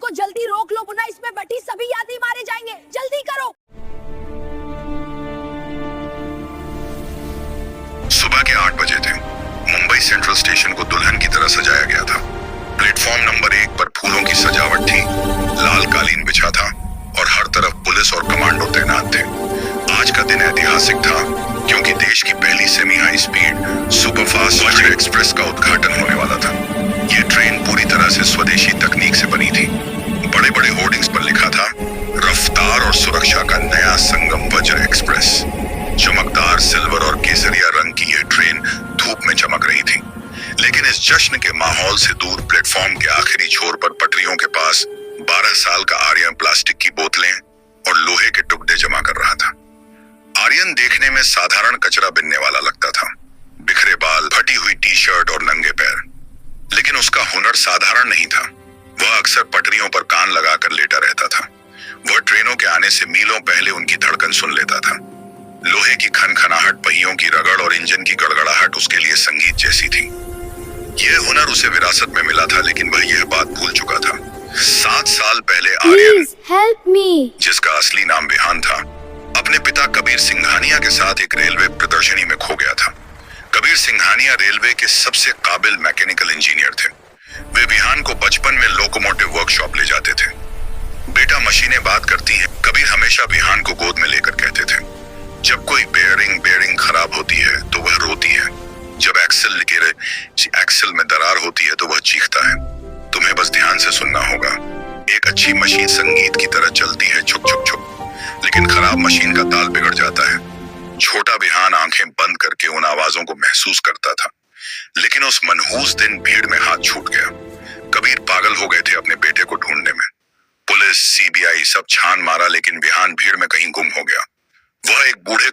को जल्दी रोक लो मुन्ना, इसमें बटी सभी यात्री मारे जाएंगे, जल्दी करो। सुबह के 8 बजे थे। मुंबई सेंट्रल स्टेशन को दुल्हन की तरह सजाया गया था। प्लेटफॉर्म नंबर 1 पर फूलों की सजावट थी, लाल कालीन बिछा था और हर तरफ पुलिस और कमांडो तैनात थे। आज का दिन ऐतिहासिक था क्योंकि देश की पहली सेमी हाई स्पीड सुपरफास्ट वज्र एक्सप्रेस का उद्घाटन होने वाला था। ये ट्रेन पूरी तरह से स्वदेशी तकनीक से बनी थी। बड़े बड़े होर्डिंग्स पर लिखा था, रफ्तार और सुरक्षा का नया संगम वज्र एक्सप्रेस। चमकदार सिल्वर और केसरिया रंग की यह ट्रेन धूप में चमक रही थी, लेकिन इस जश्न के माहौल से दूर प्लेटफॉर्म के आखिरी छोर पर पटरियों के पास 12 साल का आर्यन प्लास्टिक की बोतलें और लोहे के टुकड़े जमा कर रहा था। आर्यन देखने में साधारण कचरा बिनने वाला लगता था, बिखरे बाल, फटी हुई टी शर्ट और नंगे पैर। लेकिन उसका हुनर साधारण नहीं था। वह अक्सर पटरियों पर कान लगाकर लेटा रहता था। वह ट्रेनों के आने से मीलों पहले उनकी धड़कन सुन लेता था। लोहे की खनखनाहट, पहियों की रगड़ और इंजन की गड़गड़ाहट उसके लिए संगीत जैसी थी। यह हुनर उसे विरासत में मिला था, लेकिन वह यह बात भूल चुका था। 7 साल पहले आर्यन, हेल्प मी, जिसका असली नाम विहान था, अपने पिता कबीर सिंघानिया के साथ एक रेलवे प्रदर्शनी में खो गया था। कबीर सिंघानिया रेलवे के सबसे काबिल मैकेनिकल इंजीनियर थे। वे विहान को बचपन में लोकोमोटिव वर्कशॉप ले जाते थे। बेटा, मशीनें बात करती हैं, कबीर हमेशा विहान को गोद में लेकर कहते थे। जब कोई बेयरिंग खराब होती है तो वह रोती है। जब एक्सल में दरार होती है तो वह चीखता है। तुम्हें बस ध्यान से सुनना होगा। एक अच्छी मशीन संगीत की तरह चलती है, छुक छुक छुक, लेकिन खराब मशीन का ताल बिगड़ जाता है। छोटा विहान आंखें बंद करके उन आवाजों को महसूस करता था। लेकिन उस मनहूस दिन भीड़ में हाथ छूट गया। कबीर पागल हो गए थे अपने बेटे को ढूंढने में। पुलिस, सीबीआई सब छान मारा, लेकिन विहान भीड़ में कहीं गुम हो गया। वह एक बूढ़े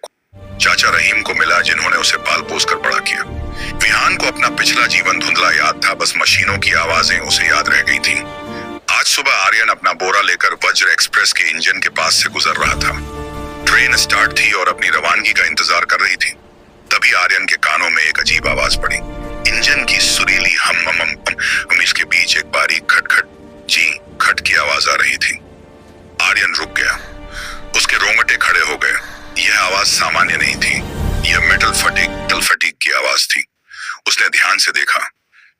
चाचा रहीम को मिला, जिन्होंने उसे पाल पोस कर बड़ा किया। विहान को अपना पिछला जीवन धुंधला याद था, बस मशीनों की आवाजें उसे याद रह गई थी। आज सुबह आर्यन अपना बोरा लेकर वज्र एक्सप्रेस के इंजन के पास से गुजर रहा था। ट्रेन स्टार्ट थी और अपनी रवानगी का इंतजार कर रही थी। तभी आर्यन के कानों में एक अजीब आवाज पड़ी। इंजन की सुरीली हम इसके बीच एक बारीक खट की आवाज आ रही थी। आर्यन रुक गया। उसके रोंगटे खड़े हो गए। यह आवाज सामान्य नहीं थी। यह मेटल फटीग की आवाज थी। उसने ध्यान से देखा।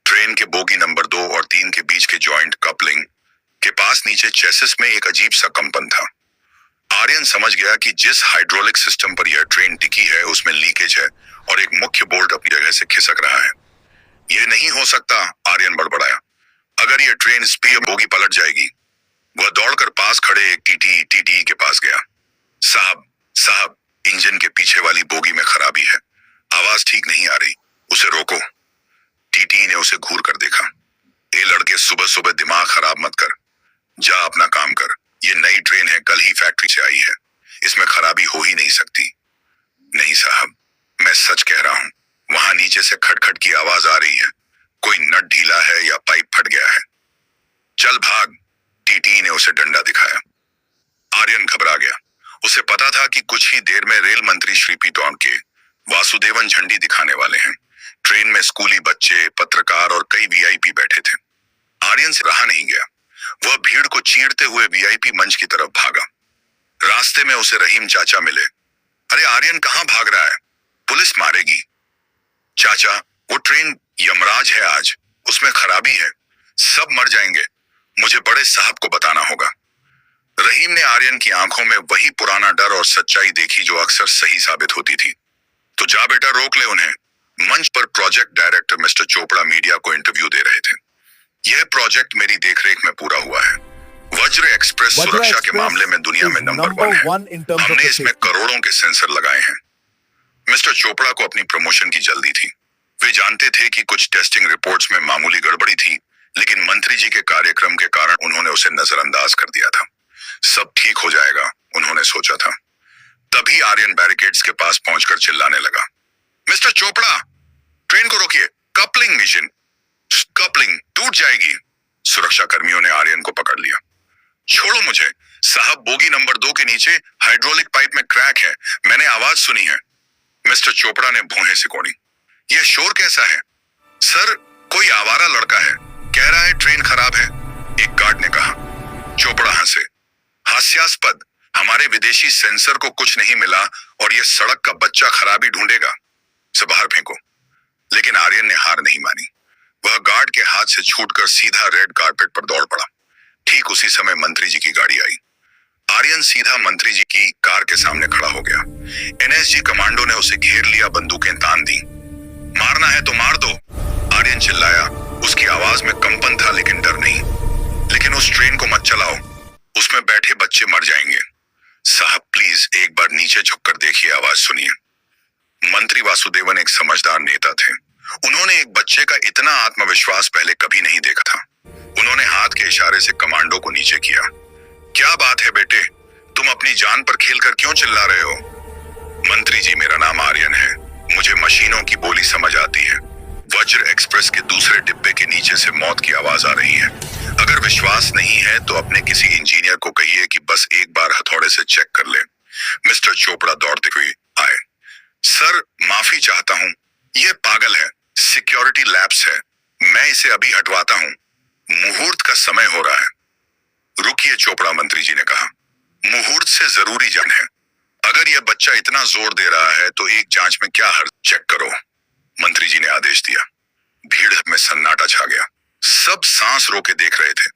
ट्रेन के बोगी नंबर 2 और 3 के बीच के जॉइंट कपलिंग के पास नीचे चेसिस में एक अजीब सा कंपन था। आर्यन समझ गया कि जिस हाइड्रोलिक सिस्टम पर यह ट्रेन टिकी है उसमें लीकेज है और एक मुख्य बोल्ट अपनी जगह से खिसक रहा है। यह नहीं हो सकता, आर्यन बड़बड़ाया। अगर यह ट्रेन स्पीड बोगी पलट जाएगी। वह दौड़कर पास खड़े एक टीटी के पास गया। साहब, इंजन के पीछे वाली बोगी में खराबी है। आवाज ठीक नहीं आ रही, उसे रोको। टीटी ने उसे घूर कर देखा। ए लड़के, सुबह सुबह दिमाग खराब मत कर। जा अपना काम कर। ये नई ट्रेन है, कल ही फैक्ट्री से आई है। इसमें खराबी हो ही नहीं सकती। नहीं साहब, मैं सच कह रहा हूं। वहां नीचे से खटखट की आवाज आ रही है। कोई नट ढीला है या पाइप फट गया है। चल भाग। टीटी ने उसे डंडा दिखाया। आर्यन घबरा गया। उसे पता था कि कुछ ही देर में रेल मंत्री श्री पी टोंके वासुदेवन झंडी दिखाने वाले हैं। ट्रेन में स्कूली बच्चे, पत्रकार और कई वीआईपी बैठे थे। आर्यन से रहा नहीं गया। वह भीड़ को चीरते हुए वीआईपी मंच की तरफ भागा। रास्ते में उसे रहीम चाचा मिले। अरे आर्यन, कहां भाग रहा है? पुलिस मारेगी। चाचा, वो ट्रेन यमराज है आज, उसमें खराबी है, सब मर जाएंगे। मुझे बड़े साहब को बताना होगा। रहीम ने आर्यन की आंखों में वही पुराना डर और सच्चाई देखी जो अक्सर सही साबित होती थी। तो जा बेटा, रोक ले उन्हें। मंच पर project director mister Chopra media को इंटरव्यू दे रहे थे। यह प्रोजेक्ट मेरी देखरेख में पूरा हुआ है। वज्र एक्सप्रेस सुरक्षा के मामले में दुनिया में नंबर 1 है। हमने इसमें करोड़ों के सेंसर लगाए हैं। मिस्टर चोपड़ा को अपनी प्रमोशन की जल्दी थी। वे जानते थे कि कुछ टेस्टिंग रिपोर्ट्स में मामूली गड़बड़ी थी, लेकिन मंत्री जी के कार्यक्रम के कारण उन्होंने उसे नजरअंदाज कर दिया था। सब ठीक हो जाएगा, उन्होंने सोचा था। तभी आर्यन बैरिकेड्स के पास पहुंचकर चिल्लाने लगा, मिस्टर चोपड़ा, ट्रेन को रोकिए। कपलिंग टूट जाएगी। सुरक्षा कर्मियों ने आर्यन को पकड़ लिया। छोड़ो मुझे साहब, बोगी नंबर 2 के नीचे हाइड्रोलिक पाइप में क्रैक है, मैंने आवाज सुनी है। मिस्टर चोपड़ा ने भौहें सिकोड़ी। यह शोर कैसा है? सर, कोई आवारा लड़का है, कह रहा है ट्रेन खराब है, एक गार्ड ने कहा। चोपड़ा हंसे। हास्यास्पद, हमारे विदेशी सेंसर को कुछ नहीं मिला और यह सड़क का बच्चा खराबी ढूंढेगा, इसे बाहर फेंको। लेकिन आर्यन ने हार नहीं मानी। वह गार्ड के हाथ से छूटकर सीधा रेड कारपेट पर दौड़ पड़ा। ठीक उसी समय मंत्री जी की गाड़ी आई। आर्यन सीधा मंत्री जी की कार के सामने खड़ा हो गया। एनएसजी कमांडो ने उसे घेर लिया, बंदूकें तान दी। मारना है तो मार दो, आर्यन चिल्लाया। उसकी आवाज में कंपन था लेकिन डर नहीं। लेकिन उस ट्रेन को मत चलाओ, उसमें बैठे बच्चे मर जाएंगे। साहब प्लीज एक बार नीचे झुककर देखिए, आवाज सुनिए। मंत्री वासुदेवन एक समझदार नेता थे। उन्होंने एक बच्चे का इतना आत्मविश्वास पहले कभी नहीं देखा था। उन्होंने हाथ के इशारे से कमांडो को नीचे किया। क्या बात है बेटे, तुम अपनी जान पर खेलकर क्यों चिल्ला रहे हो? मंत्री जी, मेरा नाम आर्यन है। मुझे मशीनों की बोली समझ आती है। वज्र एक्सप्रेस के दूसरे डिब्बे के नीचे से मौत की आवाज आ रही है। अगर विश्वास नहीं है तो अपने किसी इंजीनियर को कहिए कि बस एक बार हथौड़े से चेक कर ले। मिस्टर चोपड़ा दौड़ते हुए आए। सर माफी चाहता हूँ, यह पागल है, सिक्योरिटी लैप्स है, मैं इसे अभी हटवाता हूँ, मुहूर्त का समय हो रहा है। रुकिए चोपड़ा, मंत्री जी ने कहा, मुहूर्त से जरूरी जान है। अगर यह बच्चा इतना जोर दे रहा है तो एक जांच में क्या हर्ज, चेक करो। मंत्री जी ने आदेश दिया। भीड़ में सन्नाटा छा गया। सब सांस रोके देख रहे थे।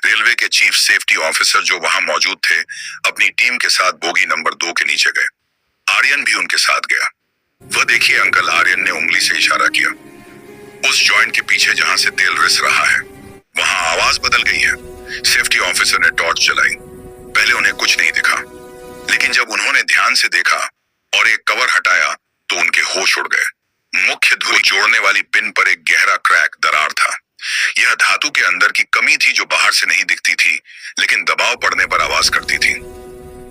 रेलवे के चीफ सेफ्टी ऑफिसर जो वहां मौजूद थे अपनी टीम के साथ बोगी नंबर 2 के नीचे गए। आर्यन भी उनके साथ गया। वह देखिए अंकल, आर्यन ने उंगली से इशारा किया। उस जॉइंट के पीछे जहां से तेल रिस रहा है वहां आवाज बदल गई है। सेफ्टी ऑफिसर ने टॉर्च जलाई। पहले उन्हें कुछ नहीं दिखा, लेकिन जब उन्होंने ध्यान से देखा और एक कवर हटाया तो उनके होश उड़ गए। मुख्य धुरी जोड़ने वाली पिन पर एक गहरा क्रैक, दरार था। यह धातु के अंदर की कमी थी जो बाहर से नहीं दिखती थी लेकिन दबाव पड़ने पर आवाज करती थी।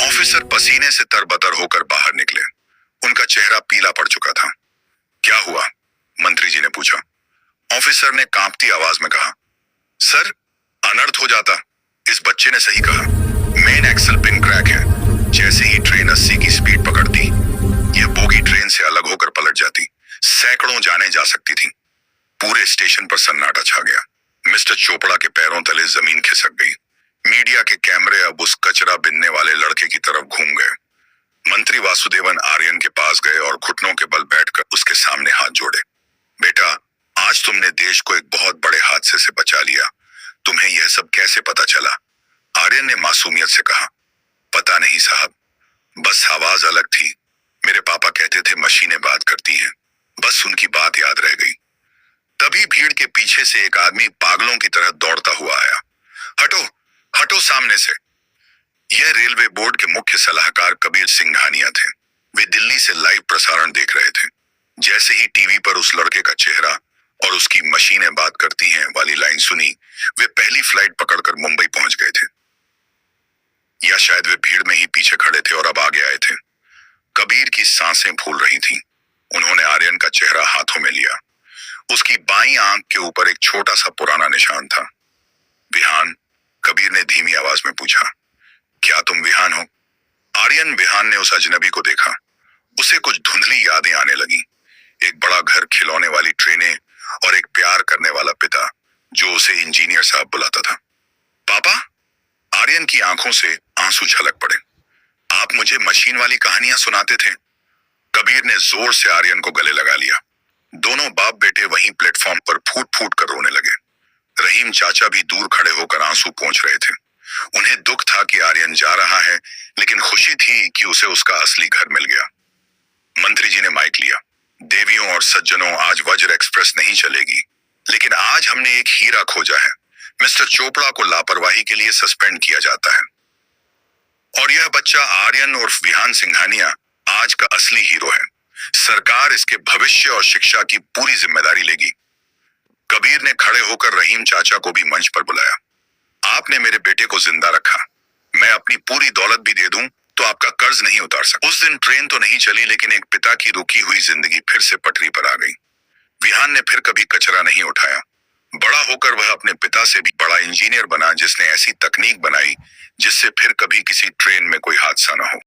ऑफिसर पसीने से तरबतर होकर बाहर निकले। उनका चेहरा पीला पड़ चुका था। क्या हुआ? मंत्री जी ने पूछा। ऑफिसर ने कांपती आवाज में कहा, सर अनर्थ हो जाता। इस बच्चे ने सही कहा, मेन एक्सल पिन क्रैक है। जैसे ही ट्रेन 80 की स्पीड पकड़ती यह बोगी ट्रेन से अलग होकर पलट जाती। सैकड़ों जाने जा सकती थी। पूरे स्टेशन पर सन्नाटा छा गया। मिस्टर चोपड़ा के पैरों तले जमीन खिसक गई। मीडिया के कैमरे अब उस कचरा बिनने वाले लड़के की तरफ घूम गए। मंत्री वासुदेवन आर्यन के पास गए और घुटनों के बल बैठकर उसके सामने हाथ जोड़े। बेटा, आज तुमने देश को एक बहुत बड़े हादसे से बचा लिया। तुम्हें यह सब कैसे पता चला? आर्यन ने मासूमियत से कहा, पता नहीं साहब, बस आवाज अलग थी। मेरे पापा कहते थे मशीनें बात करती हैं, बस उनकी बात याद रह गई। तभी भीड़ के पीछे से एक आदमी पागलों की तरह दौड़ता हुआ आया। हटो, हटो सामने से। यह रेलवे बोर्ड के मुख्य सलाहकार कबीर सिंघानिया थे। वे दिल्ली से लाइव प्रसारण देख रहे थे। जैसे ही टीवी पर उस लड़के का चेहरा और उसकी मशीनें बात करती हैं वाली लाइन सुनी, वे पहली फ्लाइट पकड़कर मुंबई पहुंच गए थे। या शायद वे भीड़ में ही पीछे खड़े थे और अब आगे आए थे। कबीर की सांसें फूल रही थीं। उन्होंने आर्यन का चेहरा हाथों में लिया। उसकी बाईं आंख के ऊपर एक छोटा सा पुराना निशान था। विहान? कबीर ने धीमी आवाज में पूछा। क्या तुम विहान हो? आर्यन विहान ने उस अजनबी को देखा। उसे कुछ धुंधली यादें आने लगी। एक बड़ा घर, खिलौने वाली ट्रेनें और एक प्यार करने वाला पिता जो उसे इंजीनियर साहब बुलाता था। पापा? आर्यन की आंखों से आंसू छलक पड़े। आप मुझे मशीन वाली कहानियां सुनाते थे। कबीर ने जोर से आर्यन को गले लगा लिया। दोनों बाप बेटे वहीं प्लेटफॉर्म पर फूट फूट कर रोने लगे। रहीम चाचा भी दूर खड़े होकर आंसू पोंछ रहे थे। उन्हें दुख था कि आर्यन जा रहा है, लेकिन खुशी थी कि उसे उसका असली घर मिल गया। मंत्री जी ने माइक लिया। देवियों और सज्जनों, आज वज्र एक्सप्रेस नहीं चलेगी, लेकिन आज हमने एक हीरा खोजा है। मिस्टर चोपड़ा को लापरवाही के लिए सस्पेंड किया जाता है और यह बच्चा आर्यन उर्फ विहान सिंघानिया आज का असली हीरो है। सरकार इसके भविष्य और शिक्षा की पूरी जिम्मेदारी लेगी। कबीर ने खड़े होकर रहीम चाचा को भी मंच पर बुलाया। आपने मेरे बेटे को जिंदा रखा। मैं अपनी पूरी दौलत भी दे दूं तो आपका कर्ज नहीं उतार सकता। उस दिन ट्रेन तो नहीं चली, लेकिन एक पिता की रुकी हुई जिंदगी फिर से पटरी पर आ गई। विहान ने फिर कभी कचरा नहीं उठाया। बड़ा होकर वह अपने पिता से भी बड़ा इंजीनियर बना, जिसने ऐसी तकनीक बनाई जिससे फिर कभी किसी ट्रेन में कोई हादसा न हो।